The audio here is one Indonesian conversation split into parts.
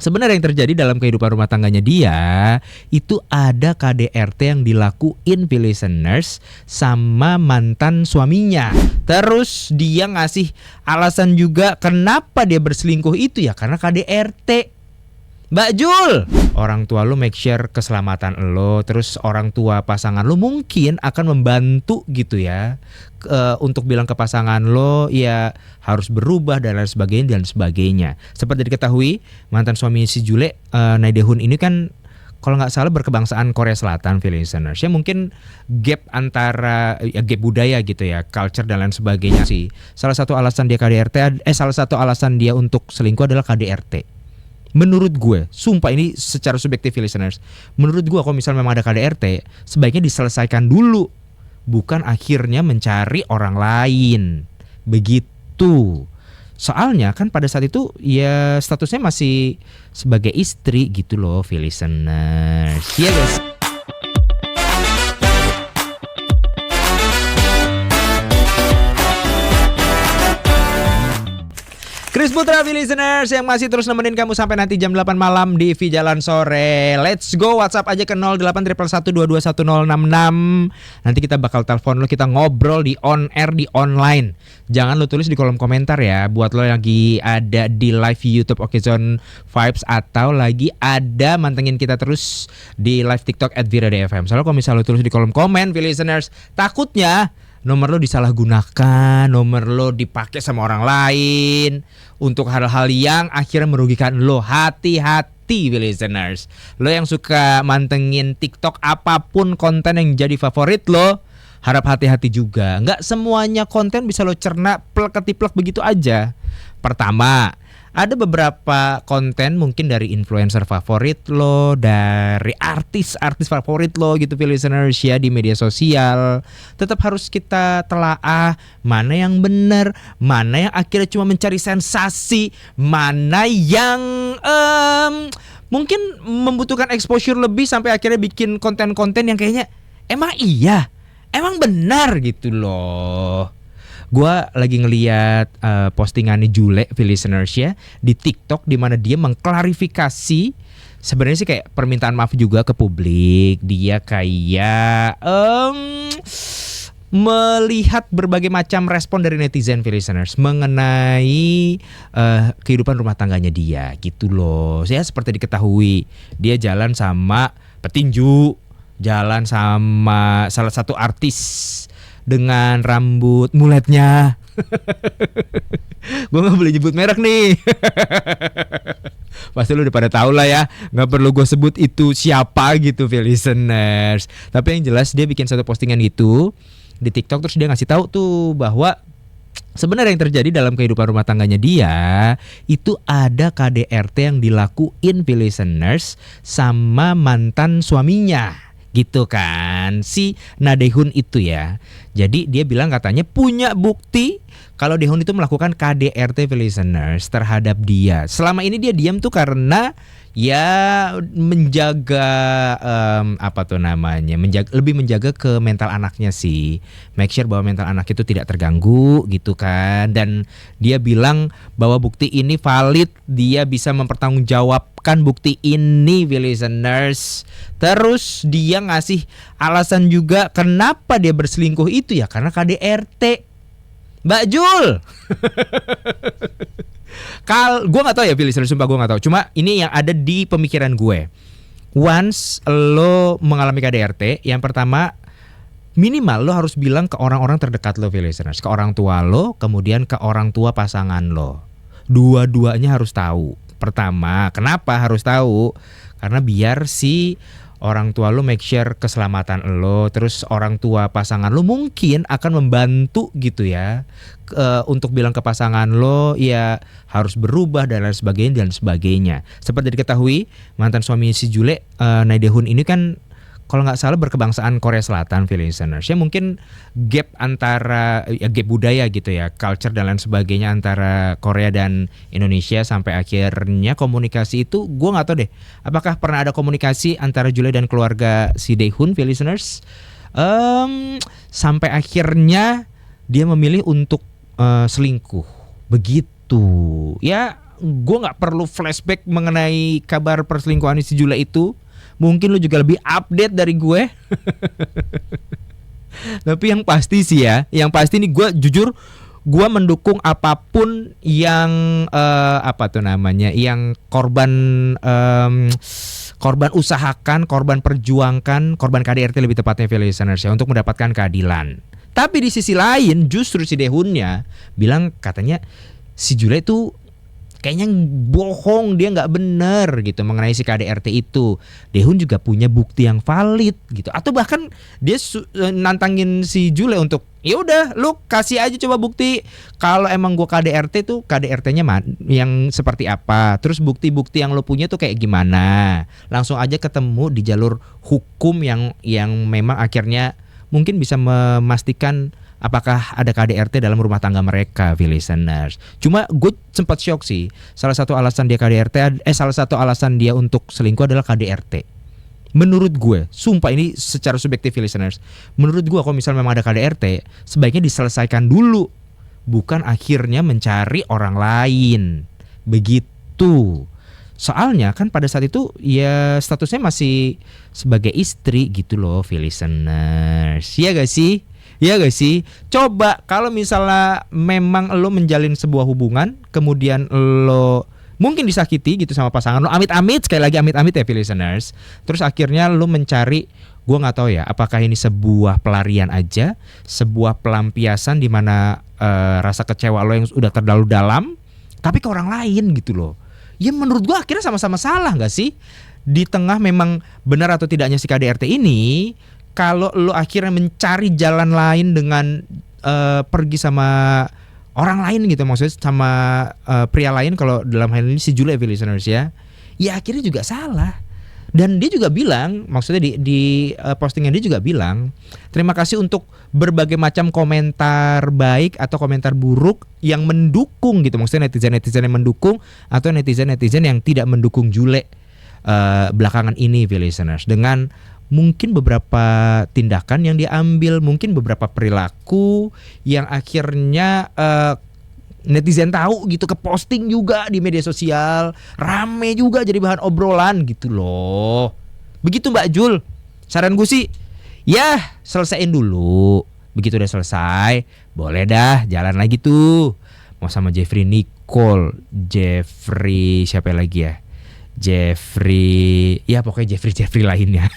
Sebenarnya yang terjadi dalam kehidupan rumah tangganya dia itu ada KDRT yang dilakuin listeners sama mantan suaminya. Terus dia ngasih alasan juga kenapa dia berselingkuh itu ya karena KDRT. Mbak Jul, orang tua lu make sure keselamatan lo, terus orang tua pasangan lo mungkin akan membantu gitu ya untuk bilang ke pasangan lo ya harus berubah dan lain sebagainya. Seperti diketahui mantan suami si Jule, Naidehun ini kan kalau nggak salah berkebangsaan Korea Selatan, listeners. Ya mungkin gap antara gap budaya gitu ya, culture dan lain sebagainya sih. Salah satu alasan dia untuk selingkuh adalah KDRT. Menurut gue, sumpah ini secara subjektif listeners. Menurut gue kalau misalnya memang ada KDRT, sebaiknya diselesaikan dulu, bukan akhirnya mencari orang lain. Begitu. Soalnya kan pada saat itu ya statusnya masih sebagai istri gitu loh, listeners. Iya guys. Chris Putra, listeners yang masih terus nemenin kamu sampai nanti jam 8 malam di V Jalan Sore. Let's go, WhatsApp aja ke 0811121066. Nanti kita bakal telepon lo, kita ngobrol di on air, di online. Jangan lo tulis di kolom komentar ya, buat lo yang lagi ada di live YouTube Okezone Vibes atau lagi ada mantengin kita terus di live TikTok @viradfm. Soalnya kalau misalnya lo tulis di kolom komen, listeners, takutnya nomor lo disalahgunakan, nomor lo dipakai sama orang lain untuk hal-hal yang akhirnya merugikan lo. Hati-hati listeners. Lo yang suka mantengin TikTok, apapun konten yang jadi favorit lo, harap hati-hati juga. Nggak semuanya konten bisa lo cerna plek-ketiplek begitu aja. Pertama, ada beberapa konten mungkin dari influencer favorit lo, dari artis-artis favorit lo gitu listeners ya di media sosial. Tetap harus kita telaah mana yang benar, mana yang akhirnya cuma mencari sensasi, mana yang mungkin membutuhkan exposure lebih sampai akhirnya bikin konten-konten yang kayaknya emang iya, emang benar gitu loh. Gua lagi ngeliat postingannya Jule, listeners ya, di TikTok di mana dia mengklarifikasi sebenarnya sih kayak permintaan maaf juga ke publik. Dia kayak melihat berbagai macam respon dari netizen, listeners, mengenai kehidupan rumah tangganya dia gitu loh. Saya seperti diketahui dia jalan sama petinju, jalan sama salah satu artis dengan rambut muletnya. Gue gak boleh nyebut merek nih. Pasti lu udah pada tahu lah ya, gak perlu gue sebut itu siapa gitu listeners. Tapi yang jelas dia bikin satu postingan gitu di TikTok, terus dia ngasih tahu tuh bahwa sebenarnya yang terjadi dalam kehidupan rumah tangganya dia itu ada KDRT yang dilakuin listeners sama mantan suaminya. Gitu kan si Nadehun itu ya. Jadi dia bilang katanya punya bukti kalau Dehun itu melakukan KDRT listeners terhadap dia. Selama ini dia diam tuh karena ya menjaga lebih menjaga ke mental anaknya sih. Make sure bahwa mental anak itu tidak terganggu gitu kan. Dan dia bilang bahwa bukti ini valid, dia bisa mempertanggungjawabkan bukti ini listeners. Terus dia ngasih alasan juga kenapa dia berselingkuh itu ya karena KDRT. Mbak Jul. Gue gak tahu ya listeners, sumpah gue gak tahu. Cuma ini yang ada di pemikiran gue. Once lo mengalami KDRT, yang pertama minimal lo harus bilang ke orang-orang terdekat lo listeners. Ke orang tua lo, kemudian ke orang tua pasangan lo. Dua-duanya harus tahu. Pertama, kenapa harus tahu? Karena biar si orang tua lo make sure keselamatan lo, terus orang tua pasangan lo mungkin akan membantu gitu ya untuk bilang ke pasangan lo ya harus berubah dan lain sebagainya. Seperti diketahui mantan suami si Jule, Naidehun ini kan kalau nggak salah berkebangsaan Korea Selatan, listeners. Ya mungkin gap antara gap budaya gitu ya, culture dan lain sebagainya antara Korea dan Indonesia sampai akhirnya komunikasi itu gue nggak tahu deh. Apakah pernah ada komunikasi antara Jule dan keluarga si Dehun, listeners? Sampai akhirnya dia memilih untuk selingkuh. Begitu. Ya gue nggak perlu flashback mengenai kabar perselingkuhan si Jule itu. Mungkin lu juga lebih update dari gue. Tapi yang pasti sih ya, yang pasti nih gue jujur, gue mendukung apapun yang yang korban usahakan, korban perjuangkan, korban KDRT lebih tepatnya listeners ya, untuk mendapatkan keadilan. Tapi di sisi lain justru si Dehunnya bilang katanya si Jule itu kayaknya bohong, dia nggak bener gitu mengenai si KDRT itu. Dehun juga punya bukti yang valid gitu. Atau bahkan dia nantangin si Jule untuk ya udah lu kasih aja coba bukti kalau emang gua KDRT tuh KDRT-nya yang seperti apa. Terus bukti-bukti yang lu punya tuh kayak gimana. Langsung aja ketemu di jalur hukum yang memang akhirnya mungkin bisa memastikan apakah ada KDRT dalam rumah tangga mereka, listeners. Cuma gue sempat shock sih. Salah satu alasan dia untuk selingkuh adalah KDRT. Menurut gue, sumpah ini secara subjektif, listeners. Menurut gue kalau misalnya memang ada KDRT, sebaiknya diselesaikan dulu, bukan akhirnya mencari orang lain. Begitu. Soalnya kan pada saat itu ya statusnya masih sebagai istri gitu loh, listeners. Iya gak sih? Iya gak sih? Coba kalau misalnya memang lo menjalin sebuah hubungan, kemudian lo mungkin disakiti gitu sama pasangan lo, amit-amit, sekali lagi amit-amit ya listeners. Terus akhirnya lo mencari, gue gak tahu ya, apakah ini sebuah pelarian aja, sebuah pelampiasan di mana rasa kecewa lo yang udah terlalu dalam, tapi ke orang lain gitu loh. Ya menurut gue akhirnya sama-sama salah gak sih? Di tengah memang benar atau tidaknya si KDRT ini, kalau lo akhirnya mencari jalan lain dengan pergi sama orang lain gitu, maksudnya sama pria lain, kalau dalam hal ini si Jule, listeners ya akhirnya juga salah. Dan dia juga bilang, maksudnya di postingan dia juga bilang, terima kasih untuk berbagai macam komentar baik atau komentar buruk yang mendukung gitu, maksudnya netizen-netizen yang mendukung atau netizen-netizen yang tidak mendukung Jule belakangan ini, listeners, dengan mungkin beberapa tindakan yang diambil, mungkin beberapa perilaku yang akhirnya netizen tahu gitu, ke posting juga di media sosial, rame juga jadi bahan obrolan gitu loh. Begitu Mbak Jul. Saran gue sih ya selesaiin dulu. Begitu udah selesai, boleh dah jalan lagi tuh. Mau sama Jeffrey Nicole, Jeffrey siapa lagi ya? Jeffrey, ya pokoknya Jeffrey lainnya.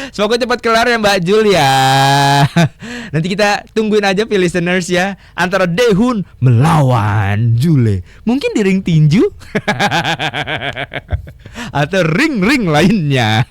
Semoga cepat kelar ya Mbak Jul ya. Nanti kita tungguin aja listeners ya, antara Dehun melawan Jule. Mungkin di ring tinju atau ring-ring lainnya.